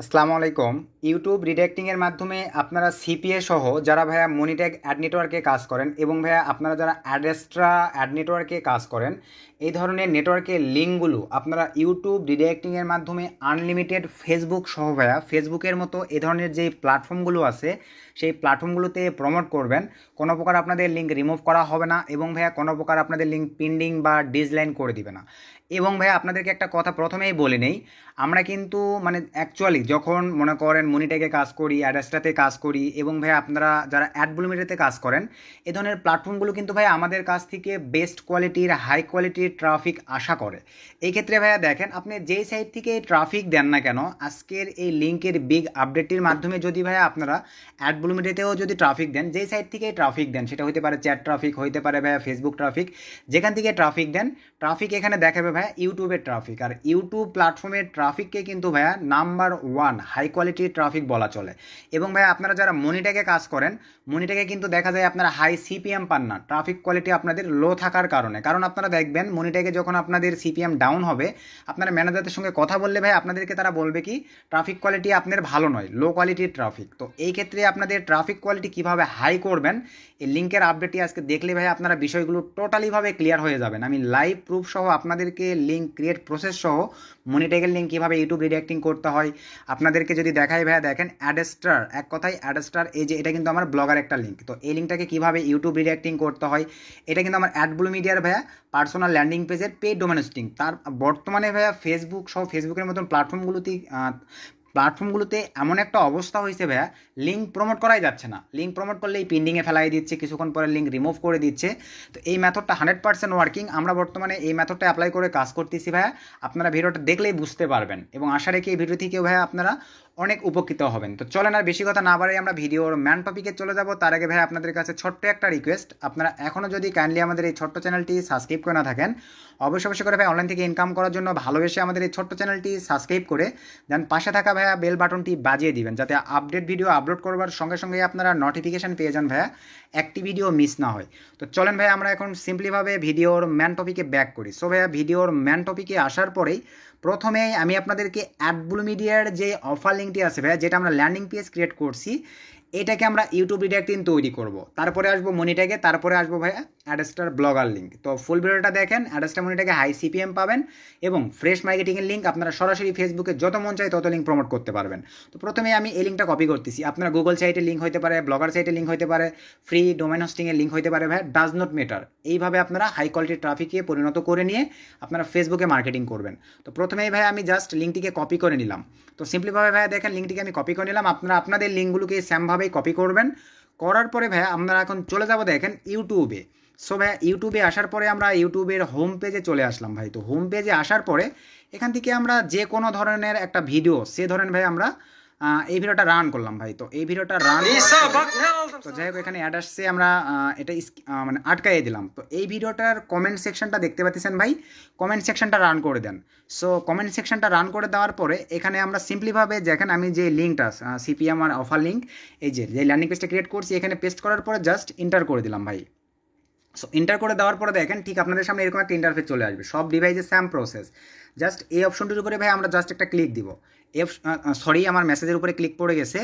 আসসালামু আলাইকুম। ইউটিউব রিডাইরেক্টিংয়ের মাধ্যমে আপনারা সিপিএ সহ যারা ভাইয়া মনিট্যাগ অ্যাড নেটওয়ার্কে কাজ করেন এবং ভাইয়া আপনারা যারা অ্যাডেস্ট্রা অ্যাড নেটওয়ার্কে কাজ করেন, এই ধরনের নেটওয়ার্কের লিঙ্কগুলো আপনারা ইউটিউব রিডাইরেক্টিংয়ের মাধ্যমে আনলিমিটেড ফেসবুক সহ ভাইয়া ফেসবুকের মতো এ ধরনের যে প্ল্যাটফর্মগুলো আছে সেই প্ল্যাটফর্মগুলোতে প্রমোট করবেন। কোনো প্রকার আপনাদের লিঙ্ক রিমুভ করা হবে না এবং ভাইয়া কোনো প্রকার আপনাদের লিঙ্ক পেন্ডিং বা ডিসলাইন করে দিবে না। এবং ভাইয়া আপনাদেরকে একটা কথা প্রথমেই বলে নেই, আমরা কিন্তু অ্যাকচুয়ালি যখন মনে করেন মনিট্যাগে কাজ করি, অ্যাডাস্টাতে কাজ করি এবং ভাই আপনারা যারা অ্যাড ব্লুমিটাতে কাজ করেন, এ ধরনের প্ল্যাটফর্মগুলো কিন্তু ভাই আমাদের কাছ থেকে বেস্ট কোয়ালিটির হাই কোয়ালিটির ট্রাফিক আশা করে। এই ক্ষেত্রে ভাইয়া দেখেন, আপনি যেই সাইট থেকে ট্রাফিক দেন না কেন, আজকের এই লিঙ্কের বিগ আপডেটটির মাধ্যমে যদি ভাইয়া আপনারা অ্যাড ব্লুমিটাতেও যদি ট্রাফিক দেন, যেই সাইট থেকে ট্রাফিক দেন, সেটা হতে পারে চ্যাট ট্রাফিক, হইতে পারে ভাইয়া ফেসবুক ট্রাফিক, যেখান থেকে ট্রাফিক দেন, ট্রাফিক এখানে দেখাবে ভাইয়া ইউটিউবের ট্রাফিক। আর ইউটিউব প্ল্যাটফর্মের ট্রাফিককে কিন্তু ভাইয়া নাম্বার ওয়ান হাই কোয়ালিটির ট্রাফিক বলা চলে। এবং ভাইয়া আপনারা যারা মনিট্যাগে কাজ করেন, মনিট্যাগে কিন্তু দেখা যায় আপনারা হাই সিপিএম পান না, ট্রাফিক কোয়ালিটি আপনাদের লো থাকার কারণে। কারণ আপনারা দেখবেন মনিট্যাগে যখন আপনাদের সিপিএম ডাউন হবে, আপনারা ম্যানেজারদের সঙ্গে কথা বললে ভাই আপনাদেরকে তারা বলবে কি ট্রাফিক কোয়ালিটি আপনার ভালো নয়, লো কোয়ালিটির ট্রাফিক। তো এই ক্ষেত্রে আপনাদের ট্রাফিক কোয়ালিটি কীভাবে হাই করবেন, এই লিঙ্কের আপডেটটি আজকে দেখলে ভাই আপনারা বিষয়গুলো টোটালিভাবে ক্লিয়ার হয়ে যাবেন। আমি লাইভ প্রুফ সহ আপনাদেরকে লিঙ্ক ক্রিয়েট প্রসেস সহ মনিট্যাগের লিঙ্ক কীভাবে ইউটিউব রিডাইরেক্টিং করতে হয় আপনাদেরকে যদি দেখাই ভাইয়া, দেখেন অ্যাডেস্টার, এক কথায় অ্যাডেস্টার, এই যে এটা কিন্তু আমার ব্লগার একটা লিঙ্ক। তো এই লিঙ্কটাকে কীভাবে ইউটিউব রিডাইরেক্টিং করতে হয়, এটা কিন্তু আমার অ্যাড ব্লু মিডিয়ার ভাইয়া পার্সোনাল ল্যান্ডিং পেজের পেড ডোমেন হোস্টিং। তার বর্তমানে ভাইয়া ফেসবুক সহ ফেসবুকের মতন প্ল্যাটফর্মগুলোতে এমন একটা অবস্থা হয়েছে ভাইয়া, লিঙ্ক প্রমোট করাই যাচ্ছে না। লিঙ্ক প্রমোট করলেই পেন্ডিংয়ে ফেলাই দিচ্ছে, কিছুক্ষণ পরে লিঙ্ক রিমুভ করে দিচ্ছে। তো এই মেথডটা 100% ওয়ার্কিং। আমরা বর্তমানে এই মেথডটা অ্যাপ্লাই করে কাজ করতেছি ভাইয়া। আপনারা ভিডিওটা দেখলেই বুঝতে পারবেন এবং আশা রেখে এই ভিডিও থেকেও ভাইয়া আপনারা অনেক উপকৃত হবেন। তো চলেন আর বেশি কথা না বাড়াই আমরা ভিডিওর ম্যান টপিকে চলে যাব। তার আগে ভাই আপনাদের কাছে ছোট্ট একটা রিকোয়েস্ট, আপনারা এখনও যদি কাইন্ডলি আমাদের এই ছোট্ট চ্যানেলটি সাবস্ক্রাইব করে না থাকেন, অবশ্যই করে ভাই অনলাইন থেকে ইনকাম করার জন্য ভালোবেসে আমাদের এই ছোট্ট চ্যানেলটি সাবস্ক্রাইব করে দেন পাশে থাকা ভাইয়া বেল বাটনটি বাজিয়ে দিবেন, যাতে আপডেট ভিডিও আপলোড করবার সঙ্গে সঙ্গে আপনারা নোটিফিকেশান পেয়ে যান ভাইয়া, একটি ভিডিও মিস না হয়। তো চলেন ভাই আমরা এখন সিম্পলিভাবে ভিডিওর ম্যান টপিকে ব্যাক করি। সো ভাইয়া ভিডিওর ম্যান টপিকে আসার পরেই প্রথমেই আমি আপনাদেরকে অ্যাড ব্লু মিডিয়ার যে অফার লিঙ্কটি আছে ভাইয়া, যেটা আমরা ল্যান্ডিং পেজ ক্রিয়েট করছি, এটাকে আমরা ইউটিউব রিডাইরেক্টিং তৈরি করব। তারপরে আসবো মনিট্যাগে, তারপরে আসবো ভাইয়া অ্যাডেস্টার ব্লগার লিঙ্ক। তো ফুল ভিডিওটা দেখেন, অ্যাডেস্টার মনিট্যাগে হাই সিপিএম পাবেন এবং ফ্রেশ মার্কেটিংয়ের লিঙ্ক আপনারা সরাসরি ফেসবুকে যত মন চায় তত লিঙ্ক প্রমোট করতে পারবেন। তো প্রথমে আমি এই লিঙ্কটা কপি করতেছি। আপনারা গুগল সাইটের লিঙ্ক হতে পারে, ব্লগার সাইটের লিঙ্ক হতে পারে, ফ্রি ডোমেন হোস্টিংয়ের লিঙ্ক হতে পারে ভাইয়া, ডাজ নট ম্যাটার। এইভাবে আপনারা হাই কোয়ালিটির ট্রাফিকে পরিণত করে নিয়ে আপনারা ফেসবুকে মার্কেটিং করবেন। তো প্রথমেই ভাই আমি জাস্ট লিঙ্কটিকে কপি করে নিলাম। তো সিম্পলিভাবে ভাইয়া দেখেন লিঙ্কটিকে আমি কপি করে নিলাম। আপনারা আপনাদের লিঙ্কগুলোকে সেমভাবেই কপি করবেন। করার পরে ভাইয়া আমরা এখন চলে যাব দেখেন ইউটিউবে। সো ভাইয়া ইউটিউবে আসার পরে আমরা ইউটিউবের হোম পেজে চলে আসলাম ভাই। তো হোম পেজে আসার পরে এখান থেকে আমরা যে কোনো ধরনের একটা ভিডিও সে ধরেন ভাই আমরা এই ভিডিওটা রান করলাম ভাই। তো এই ভিডিওটা রান, তো যাই হোক এখানে অ্যাড আসছে, আমরা এটা আটকাইয়ে দিলাম। তো এই ভিডিওটার কমেন্ট সেকশনটা দেখতে পাচ্ছেন ভাই, কমেন্ট সেকশনটা রান করে দেন। সো কমেন্ট সেকশনটা রান করে দেওয়ার পরে এখানে আমরা সিম্পলিভাবে দেখেন আমি যে লিঙ্কটা সিপিএম আর অফার লিঙ্ক, এই যে ল্যান্ডিং পেজটা ক্রিয়েট করছি, এখানে পেস্ট করার পরে জাস্ট এন্টার করে দিলাম ভাই। সো এন্টার করে দেওয়ার পরে দেখেন ঠিক আপনাদের সামনে এরকম একটা ইন্টারফেস চলে আসবে, সব ডিভাইসে সেম প্রসেস। জাস্ট এই অপশনটির উপরে ভাই আমরা জাস্ট একটা ক্লিক দিব। আমার মেসেজের উপরে ক্লিক পড়ে গেছে।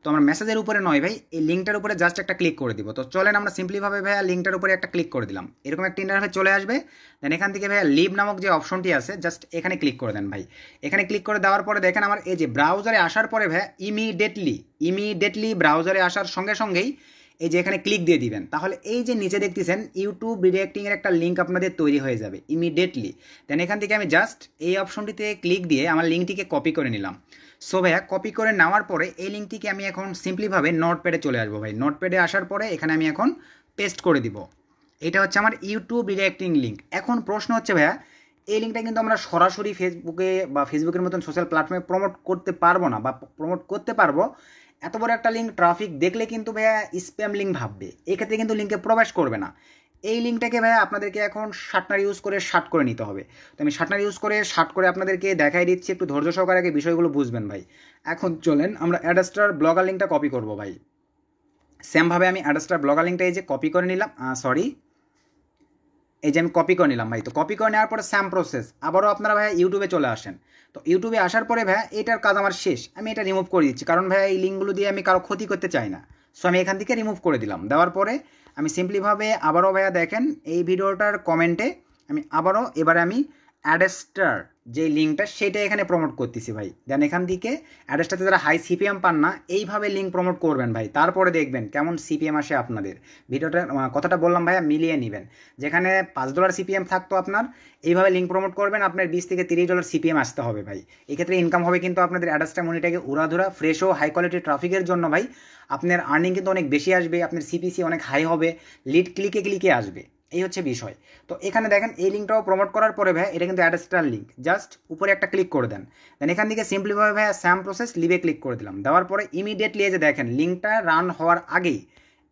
তো আমার মেসেজের উপরে নয় ভাই, এই লিঙ্কটার উপরে জাস্ট একটা ক্লিক করে দিব। তো চলেন আমরা সিম্পলিভাবে ভাইয়া লিঙ্কটার উপরে একটা ক্লিক করে দিলাম, এরকম একটা ইন্টারফেস চলে আসবে। দেন এখান থেকে ভাইয়া লিভ নামক যে অপশনটি আছে জাস্ট এখানে ক্লিক করে দেন ভাই। এখানে ক্লিক করে দেওয়ার পরে দেখেন আমার এই যে ব্রাউজারে আসার পরে ভাইয়া ইমিডিয়েটলি ব্রাউজারে আসার সঙ্গে সঙ্গেই এই যে এখানে ক্লিক দিয়ে দিবেন, তাহলে এই যে নিচে দেখতেছেন ইউটিউব রিডাইরেক্টিংয়ের একটা লিঙ্ক আপনাদের তৈরি হয়ে যাবে ইমিডিয়েটলি। দেন এখান থেকে আমি জাস্ট এই অপশনটিতে ক্লিক দিয়ে আমার লিঙ্কটিকে কপি করে নিলাম। সো ভাইয়া কপি করে নেওয়ার পরে এই লিঙ্কটিকে আমি এখন সিম্পলিভাবে নোটপ্যাডে চলে আসবো ভাই। নোটপ্যাডে আসার পরে এখানে আমি এখন পেস্ট করে দিব। এটা হচ্ছে আমার ইউটিউব রিডাইরেক্টিং লিঙ্ক। এখন প্রশ্ন হচ্ছে ভাইয়া, এই লিঙ্কটা কিন্তু আমরা সরাসরি ফেসবুকে বা ফেসবুকের মতন সোশ্যাল প্ল্যাটফর্মে প্রমোট করতে পারবো না, বা প্রমোট করতে পারবো এত বড় একটা লিঙ্ক ট্রাফিক দেখলে কিন্তু ভাইয়া স্প্যাম লিঙ্ক ভাববে, এক্ষেত্রে কিন্তু লিঙ্কে প্রবেশ করবে না। এই লিঙ্কটাকে ভাইয়া আপনাদেরকে এখন শার্টনার ইউজ করে শার্ট করে নিতে হবে। তো আমি শার্টনার ইউজ করে শার্ট করে আপনাদেরকে দেখাই দিচ্ছি, একটু ধৈর্য সহকারে আগে বিষয়গুলো বুঝবেন ভাই। এখন চলেন আমরা অ্যাডাস্টার ব্লগার লিঙ্কটা কপি করবো ভাই। সেমভাবে আমি অ্যাডাস্টার ব্লগার লিঙ্কটা এই যে কপি করে নিলাম, এই যে আমি কপি করে নিলাম ভাই। তো কপি করে নেওয়ার পরে সেম প্রসেস আবারও আপনারা ভাই ইউটিউবে চলে আসেন। তো ইউটিউবে আসার পরে ভাই এটার কাজ আমার শেষ, আমি এটা রিমুভ করে দিচ্ছি, কারণ ভাই এই লিঙ্কগুলো দিয়ে আমি কারো ক্ষতি করতে চাই না। সো আমি এখান থেকে রিমুভ করে দিলাম। দেওয়ার পরে আমি সিম্পলিভাবে আবারও ভাইয়া দেখেন এই ভিডিওটার কমেন্টে আমি আবারও এবারে আমি অ্যাডেস্টার যে লিঙ্কটা সেটা এখানে প্রমোট করতেছি ভাই। দেন এখান থেকে অ্যাডেস্টারতে যারা হাই সিপিএম পান না এইভাবে লিঙ্ক প্রমোট করবেন ভাই, তারপরে দেখবেন কেমন সিপিএম আসে আপনাদের। ভিডিওটা কথাটা বললাম ভাইয়া মিলিয়ে নেবেন, যেখানে $5 সিপিএম থাকতো আপনার এইভাবে লিঙ্ক প্রমোট করবেন, আপনার $20 থেকে $30 সিপিএম আসতে হবে ভাই। এক্ষেত্রে ইনকাম হবে কিন্তু আপনাদের অ্যাডেস্টার মনিটাকে উড়াধুরা ফ্রেশ ও হাই কোয়ালিটি ট্রাফিকের জন্য ভাই আপনার আর্নিং কিন্তু অনেক বেশি আসবে, আপনার সিপিসি অনেক হাই হবে, লিড ক্লিকে ক্লিকে আসবে, এই হচ্ছে বিষয়। তো এখানে দেখেন এই লিঙ্কটাও প্রমোট করার পরে ভাই এটা কিন্তু অ্যাডেস্টার লিঙ্ক, জাস্ট উপরে একটা ক্লিক করে দেন। দেন এখান থেকে সিম্পলিভাবে ভাই স্যাম প্রসেস লিভে ক্লিক করে দিলাম। দেওয়ার পরে ইমিডিয়েটলি এই যে দেখেন লিঙ্কটা রান হওয়ার আগেই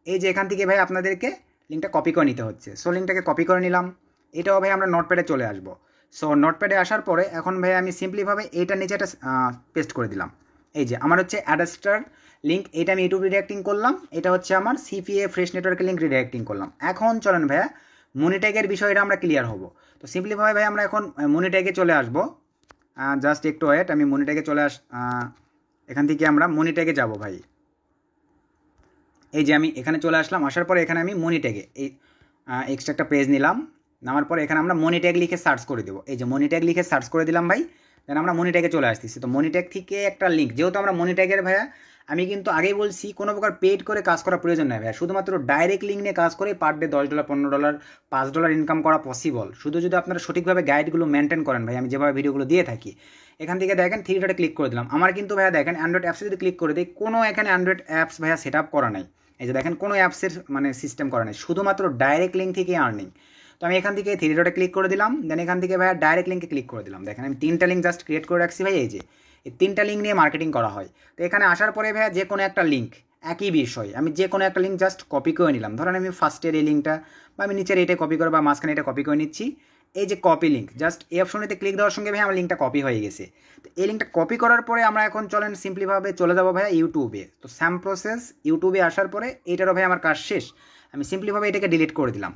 এই যে এখান থেকে ভাই আপনাদেরকে লিঙ্কটা কপি করে নিতে হচ্ছে। সো লিঙ্কটাকে কপি করে নিলাম, এটাও ভাই আমরা নোটপ্যাডে চলে আসবো। সো নোটপ্যাডে আসার পরে এখন ভাই আমি সিম্পলিভাবে এইটার নিচে একটা পেস্ট করে দিলাম। এই যে আমার হচ্ছে অ্যাডেস্টার লিঙ্ক, এটা আমি ইউটিউব রিডাইরেক্টিং করলাম, এটা হচ্ছে আমার সিপিএ ফ্রেশ নেটওয়ার্কের লিঙ্ক রিডাইরেক্টিং করলাম। এখন চলেন ভাইয়া মনিট্যাগের বিষয়টা আমরা ক্লিয়ার হব। তো সিম্পলিভাবে ভাই আমরা এখন মনিট্যাগে চলে আসব, জাস্ট একটু ওয়েট, আমি মনিট্যাগে চলে এখান থেকে আমরা মনিট্যাগে যাব ভাই। এই যে আমি এখানে চলে আসলাম, আসার পরে এখানে আমি মনিট্যাগে এই এক্সট্রা একটা পেজ নিলাম, নামার পরে এখানে আমরা মনিট্যাগ লিখে সার্চ করে দেবো। এই যে মনিট্যাগ লিখে সার্চ করে দিলাম ভাই, দেন আমরা মনিট্যাগে চলে আসতেছি। তো মনিট্যাগ থেকে একটা লিঙ্ক, যেহেতু আমরা মনিট্যাগের ভাইয়া আমি কিন্তু আগেই বলছি কোনো প্রকার পেড করে কাজ করার প্রয়োজন নেই ভাইয়া, শুধুমাত্র ডাইরেক্ট লিঙ্ক নিয়ে কাজ করে পার ডে $10, $15, $5 ইনকাম করা পসিবল, শুধু যদি আপনারা সঠিকভাবে গাইডগুলো মেনটেন করেন ভাই, আমি যেভাবে ভিডিওগুলো দিয়ে থাকি। এখান থেকে দেখেন থ্রি ডটে ক্লিক করে দিলাম। আমার কিন্তু ভাইয়া দেখেন অ্যান্ড্রয়েড অ্যাপসে যদি ক্লিক করে দিই কোনো এখানে অ্যান্ড্রয়েড অ্যাপস ভাইয়া সেট আপ করা নাই। এই যে দেখেন কোনো অ্যাপসের মানে সিস্টেম করা নেই, শুধুমাত্র ডাইরেক্ট লিঙ্ক থেকে আর্নিং। তো আমি এখান থেকে থ্রি ডটে ক্লিক করে দিলাম, দেন এখান থেকে ভাইয়া ডাইরেক্ট লিঙ্কে ক্লিক করে দিলাম। দেখেন আমি 3টা লিঙ্ক জাস্ট ক্রিয়েট করে রাখছি ভাই, এই যে এই 3টা লিঙ্ক নিয়ে মার্কেটিং করা হয়। তো এখানে আসার পরে ভাইয়া যে কোনো একটা লিঙ্ক একই বিষয়, আমি যে কোনো একটা লিঙ্ক জাস্ট কপি করে নিলাম। ধরেন আমি ফার্স্টের এই লিঙ্কটা বা আমি নিচের এটা কপি করে বা মাঝখানে এটা কপি করে নিচ্ছি। এই যে কপি লিঙ্ক, জাস্ট এই অপশনটিতে ক্লিক দেওয়ার সঙ্গে ভাই আমার লিঙ্কটা কপি হয়ে গেছে। তো এই লিঙ্কটা কপি করার পরে আমরা এখন চলেন সিম্পলিভাবে চলে যাবো ভাইয়া ইউটিউবে। তো স্যাম প্রসেস ইউটিউবে আসার পরে এইটারও ভাই আমার কাজ শেষ, আমি সিম্পলিভাবে এটাকে ডিলিট করে দিলাম।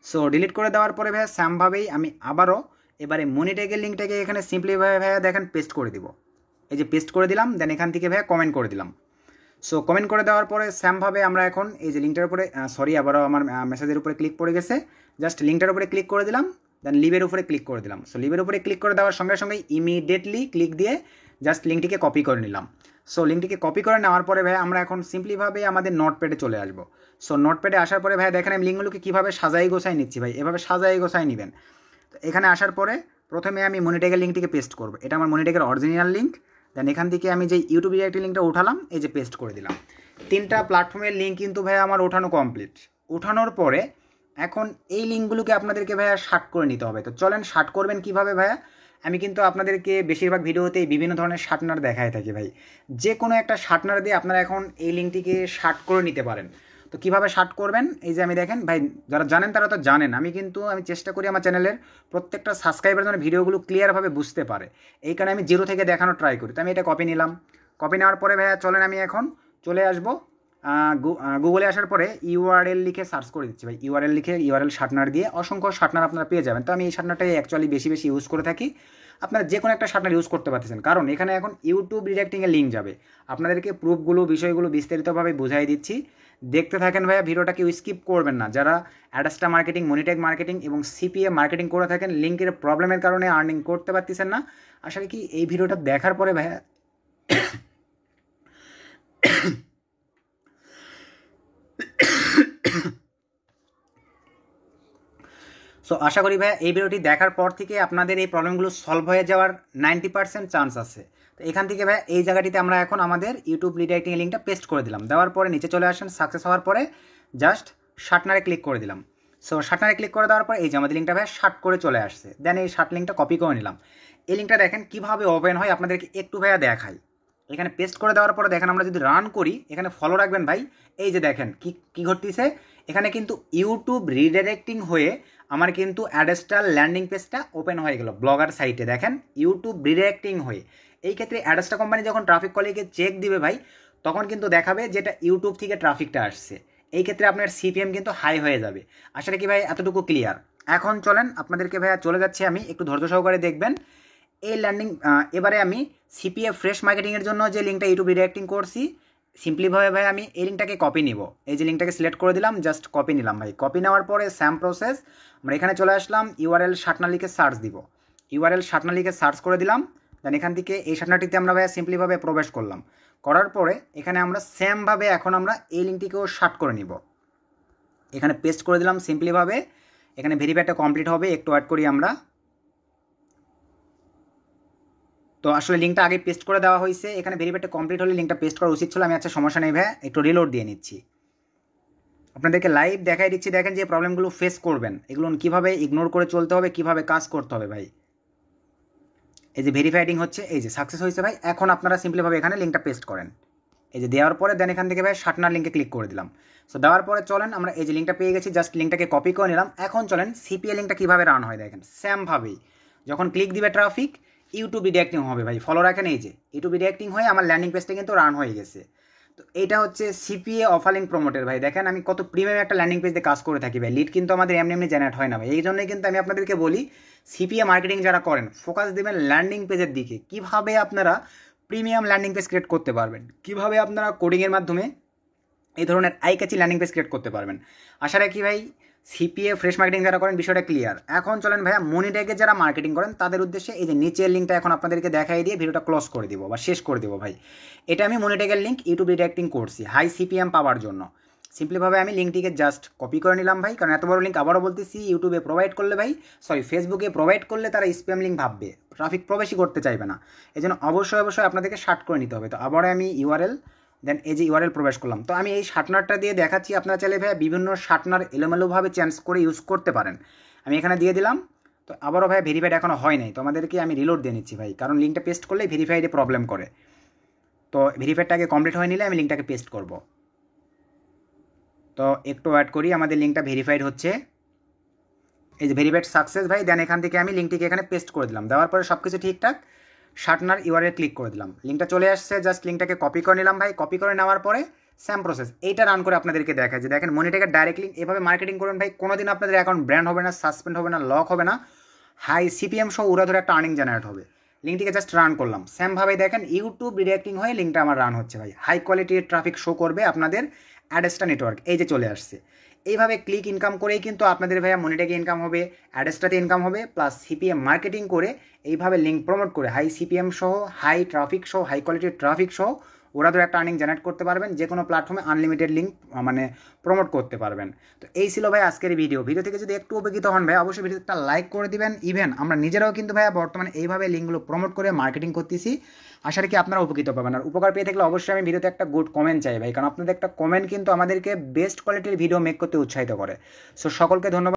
সো ডিলিট করে দেওয়ার পরে ভাইয়া স্যামভাবেই আমি আবারও এবারে মনিট্যাগের লিঙ্কটাকে এখানে সিম্পলিভাবে ভাইয়া দেখেন পেস্ট করে দিব। এই যে পেস্ট করে দিলাম, দেন এখান থেকে ভাইয়া কমেন্ট করে দিলাম। সো কমেন্ট করে দেওয়ার পরে স্যামভাবে আমরা এখন এই যে লিঙ্কটার উপরে আবারও আমার মেসেজের উপরে ক্লিক পড়ে গেছে, জাস্ট লিঙ্কটার উপরে ক্লিক করে দিলাম, দেন লিভের উপরে ক্লিক করে দিলাম। সো লিভের উপরে ক্লিক করে দেওয়ার সঙ্গে সঙ্গে ইমিডিয়েটলি ক্লিক দিয়ে জাস্ট লিঙ্কটিকে কপি করে নিলাম। সো লিঙ্কটিকে কপি করে নেওয়ার পরে ভাই আমরা এখন সিম্পলিভাবে আমাদের নোটপ্যাডে চলে আসবো। সো নোটপ্যাডে আসার পরে ভাই দেখেন আমি লিঙ্কগুলোকে কীভাবে সাজাই গোছাই নিচ্ছি ভাই, এভাবে সাজাই গোছাই নেবেন। তো এখানে আসার পরে প্রথমে আমি মনিট্যাগের লিঙ্কটিকে পেস্ট করবো, এটা আমার মনিট্যাগের অরিজিনাল লিঙ্ক। দেন এখান থেকে আমি যে ইউটিউব রিডাইরেক্টিং লিঙ্কটা উঠালাম, এই যে পেস্ট করে দিলাম। 3টা প্ল্যাটফর্মের লিঙ্ক কিন্তু ভাই আমার ওঠানো কমপ্লিট। ওঠানোর পরে এখন এই লিঙ্কগুলোকে আপনাদেরকে ভাইয়া শার্ট করে নিতে হবে। তো চলেন শার্ট করবেন কীভাবে ভাইয়া, আমি কিন্তু আপনাদেরকে বেশিরভাগ ভিডিওতেই বিভিন্ন ধরনের শার্টনার দেখায় থাকি ভাই। যে কোনো একটা শার্টনার দিয়ে আপনারা এখন এই লিঙ্কটিকে শার্ট করে নিতে পারেন। তো কীভাবে শার্ট করবেন, এই যে আমি দেখেন ভাই যারা জানেন তারা তো জানেন, আমি চেষ্টা করি আমার চ্যানেলের প্রত্যেকটা সাবস্ক্রাইবার যেন ভিডিওগুলো ক্লিয়ারভাবে বুঝতে পারে, এই কারণে আমি জিরো থেকে দেখানোর ট্রাই করি। তো আমি এটা কপি নিলাম, কপি নেওয়ার পরে ভাইয়া চলেন আমি এখন চলে আসবো গুগলে। আসার পরে ইউআরএল লিখে সার্চ করে দিচ্ছি ভাই, ইউআরএল লিখে ইউআরএল শার্টনার দিয়ে অসংখ্য শার্টনার আপনারা পেয়ে যাবেন। তো আমি এই শার্টনারটাই অ্যাকচুয়ালি বেশি ইউজ করে থাকি। আপনারা যে কোনো একটা শার্টনার ইউজ করতে পারতেছেন, কারণ এখানে এখন ইউটিউব রিডাইরেক্টিংয়ের লিঙ্ক যাবে। আপনাদেরকে প্রুফগুলো বিষয়গুলো বিস্তারিতভাবে বুঝাই দিচ্ছি, দেখতে থাকেন ভাইয়া, ভিডিওটা কেউ স্কিপ করবেন না। যারা অ্যাডাস্টা মার্কেটিং, মনিট্যাগ মার্কেটিং এবং সিপিএ মার্কেটিং করে থাকেন, লিঙ্কের প্রবলেমের কারণে আর্নিং করতে পারতেছেন না, আসলে কি এই ভিডিওটা দেখার পরে ভাইয়া সো আশা করি ভাইয়া এই ভিডিওটি দেখার পর থেকে আপনাদের এই প্রবলেমগুলো সলভ হয়ে যাওয়ার 90% চান্স আছে। তো এখান থেকে ভাইয়া এই জায়গাটিতে আমরা এখন আমাদের ইউটিউব রিডাইরেক্টিং লিঙ্কটা পেস্ট করে দিলাম। দেওয়ার পরে নিচে চলে আসেন, সাকসেস হওয়ার পরে জাস্ট শার্টনারে ক্লিক করে দিলাম। সো শার্টনারে ক্লিক করে দেওয়ার পরে এই যে আমাদের লিঙ্কটা ভাইয়া শার্ট করে চলে আসছে। দেন এই শার্ট লিঙ্কটা কপি করে নিলাম। এই লিঙ্কটা দেখেন কীভাবে ওপেন হয় আপনাদেরকে একটু ভাইয়া দেখাই। এখানে পেস্ট করে দেওয়ার পরে দেখেন আমরা যদি রান করি, এখানে ফলো রাখবেন ভাই। এই যে দেখেন কি ঘটতেছে, এখানে কিন্তু ইউটিউব রিডাইরেক্টিং হয়ে আমার কিন্তু অ্যাডস্টার ল্যান্ডিং পেজটা ওপেন হয়ে গেল ব্লগার সাইটে। দেখেন ইউটিউব রিডাইরেক্টিং হয়ে, এই ক্ষেত্রে অ্যাডস্টা কোম্পানি যখন ট্রাফিক কলিকে চেক দিবে ভাই, তখন কিন্তু দেখাবে যেটা ইউটিউব থেকে ট্রাফিকটা আসছে। এই ক্ষেত্রে আপনার সিপিএম কিন্তু হাই হয়ে যাবে। আসলে কি ভাই এতটুকু ক্লিয়ার? এখন চলেন আপনাদেরকে ভাইয়া চলে যাচ্ছে, আমি একটু ধৈর্য সহকারে দেখবেন এই ল্যান্ডিং। এবারে আমি সিপিএ ফ্রেশ মার্কেটিংয়ের জন্য যে লিঙ্কটা ইউটিউব রিডাইরেক্টিং করছি, সিম্পলিভাবে ভাই আমি এই লিঙ্কটাকে কপি নিব। এই যে লিঙ্কটাকে সিলেক্ট করে দিলাম, জাস্ট কপি নিলাম ভাই। কপি নেওয়ার পরে স্যাম প্রসেস, আমরা এখানে চলে আসলাম, ইউআরএল শাটনা লিখে সার্চ দিব। ইউআরএল শাটনা লিখে সার্চ করে দিলাম, দেন এখান থেকে এই শাটনাটিতে আমরা ভাইয়া সিম্পলিভাবে প্রবেশ করলাম। করার পরে এখানে আমরা সেমভাবে এখন আমরা এই লিঙ্কটিকেও শার্ট করে নিব। এখানে পেস্ট করে দিলাম সিম্পলিভাবে। এখানে ভেরিফাইটা কমপ্লিট হবে, একটু ওয়েট করি আমরা। তো আসলে লিঙ্কটা আগে পেস্ট করে দেওয়া হয়েছে, এখানে ভেরিফাইটা কমপ্লিট হলে লিঙ্কটা পেস্ট করা উচিত ছিল। আমি আচ্ছা সমস্যা নেই ভাই, একটু রিলোড দিয়ে নিচ্ছি, আপনাদেরকে লাইভ দেখাই দিচ্ছি। দেখেন যে প্রবলেমগুলো ফেস করবেন, এগুলো কীভাবে ইগনোর করে চলতে হবে, কীভাবে কাজ করতে হবে ভাই। এই যে ভেরিফাইডিং হচ্ছে, এই যে সাকসেস হয়েছে ভাই। এখন আপনারা সিম্পলিভাবে এখানে লিঙ্কটা পেস্ট করেন। এই যে দেওয়ার পরে দেন এখান থেকে ভাই শাটনার লিঙ্কে ক্লিক করে দিলাম। সো দেওয়ার পরে চলেন আমরা এই যে লিঙ্কটা পেয়ে গেছি, জাস্ট লিঙ্কটাকে কপি করে নিলাম। এখন চলেন সিপিএ লিঙ্কটা কীভাবে রান হয় দেখেন। সেমভাবেই যখন ক্লিক দিবে ট্রাফিক, ইউটিউব রিডাইরেক্টিং হবে ভাই। ফলো রাখেন, এই যে ইউটিউব রিডাইরেক্টিং হয়ে আমার ল্যান্ডিং পেজটা কিন্তু রান হয়ে গেছে। তো এইটা হচ্ছে সিপিএ অফার লিঙ্ক প্রমোটের ভাই। দেখেন আমি কত প্রিমিয়াম একটা ল্যান্ডিং পেজ দিয়ে কাজ করে থাকি ভাই। লিড কিন্তু আমাদের এমনি এমনি জেনারেট হয় না ভাই। এই জন্যই কিন্তু আমি আপনাদেরকে বলি, সিপিএ মার্কেটিং যারা করেন ফোকাস দেবেন ল্যান্ডিং পেজের দিকে। কীভাবে আপনারা প্রিমিয়াম ল্যান্ডিং পেজ ক্রিয়েট করতে পারবেন, কীভাবে আপনারা কোডিংয়ের মাধ্যমে এই ধরনের eye catchy landing page create করতে পারবেন। আশা রাখি ভাই সিপিএ ফ্রেশ মার্কেটিং যারা করেন বিষয়টা ক্লিয়ার। এখন চলেন ভাইয়া মনি ট্যাগে যারা মার্কেটিং করেন তাদের উদ্দেশ্যে এই যে নিচের লিঙ্কটা এখন আপনাদেরকে দেখাই দিয়ে ভিডিওটা ক্লোজ করে দিব বা শেষ করে দেবো ভাই। এটা আমি মনি ট্যাগের লিঙ্ক ইউটিউব রিডাইরেক্টিং করছি হাই সিপিএম পাওয়ার জন্য। সিম্পলিভাবে আমি লিঙ্কটিকে জাস্ট কপি করে নিলাম ভাই, কারণ এত বড় লিঙ্ক আবারও বলতেছি ইউটিউবে প্রোভাইড করলে ভাই, সরি ফেসবুকে প্রোভাইড করলে তারা স্প্যাম লিঙ্ক ভাববে, ট্রাফিক প্রবেশই করতে চাইবে না। এই জন্য অবশ্যই আপনাদেরকে শার্ট করে নিতে হবে। তো আবার আমি ইউআরএল দেন এই যে ইউআরএল প্রবেশ করলাম। তো আমি এই শার্টনারটা দিয়ে দেখাচ্ছি, আপনারা চাইলে ভাই বিভিন্ন শার্টনার এলোমেলোভাবে চেঞ্জ করে ইউজ করতে পারেন। আমি এখানে দিয়ে দিলাম। তো আবারও ভাই ভেরিফাইড এখনও হয় নাই, তো আমাদেরকে আমি রিলোড দিয়ে নিচ্ছি ভাই, কারণ লিঙ্কটা পেস্ট করলে ভেরিফাইডে প্রবলেম করে। তো ভেরিফাইডটা আগে কমপ্লিট হয়ে নিলে আমি লিঙ্কটাকে পেস্ট করব। তো একটু ওয়েট করি, আমাদের লিঙ্কটা ভেরিফাইড হচ্ছে। এই যে ভেরিফাইড সাকসেস ভাই। দেন এখান থেকে আমি লিঙ্কটিকে এখানে পেস্ট করে দিলাম। দেওয়ার পরে সব কিছু ঠিকঠাক, শার্টনার ইউআরএল ক্লিক করে দিলাম, লিঙ্কটা চলে আসছে। জাস্ট লিঙ্কটাকে কপি করে নিলাম ভাই। কপি করে নেওয়ার পরে সেম প্রসেস এইটা রান করে আপনাদেরকে দেখায় যে দেখেন মনিটাকে ডাইরেক্ট লিঙ্ক এভাবে মার্কেটিং করুন ভাই। কোনোদিন আপনাদের অ্যাকাউন্ট ব্র্যান্ড হবে না, সাসপেন্ড হবে না, লক হবে না, হাই সিপিএম সহ উড়া ধরে একটা আর্নিং জেনারেট হবে। লিঙ্কটিকে জাস্ট রান করলাম, সেমভাবে দেখেন ইউটিউব রিডাইরেক্টিং হয়ে লিঙ্কটা আমার রান হচ্ছে ভাই। হাই কোয়ালিটির ট্রাফিক শো করবে আপনাদের অ্যাডেস্টা নেটওয়ার্ক, এই যে চলে আসছে। এইভাবে ক্লিক ইনকাম করেই কিন্তু আপনাদের ভাইয়া মনিটাকে ইনকাম হবে, অ্যাডেস্টাতে ইনকাম হবে, প্লাস সিপিএম মার্কেটিং করে এইভাবে লিঙ্ক প্রমোট করে হাই সিপিএম সহ হাই ট্রাফিক সহ হাই কোয়ালিটির ট্রাফিক সহ ওরা তো একটা আর্নিং জেনারেট করতে পারবেন। যে কোনো প্ল্যাটফর্মে আনলিমিটেড লিঙ্ক মানে প্রমোট করতে পারবেন। তো এই ছিল ভাই আজকের ভিডিও থেকে যদি একটু উপকৃত হন ভাই অবশ্যই ভিডিওতে একটা লাইক করে দিবেন। ইভেন আমরা নিজেরাও কিন্তু ভাইয়া বর্তমানে এইভাবে লিঙ্কগুলো প্রমোট করে মার্কেটিং করতেছি। আশা রাখি আপনারা উপকৃত পাবেন। আর উপকার পেয়ে থাকলে অবশ্যই আমি ভিডিওতে একটা গুড কমেন্ট চাই ভাই, কারণ আপনাদের একটা কমেন্ট কিন্তু আমাদেরকে বেস্ট কোয়ালিটির ভিডিও মেক করতে উৎসাহিত করে। সো সকলকে ধন্যবাদ।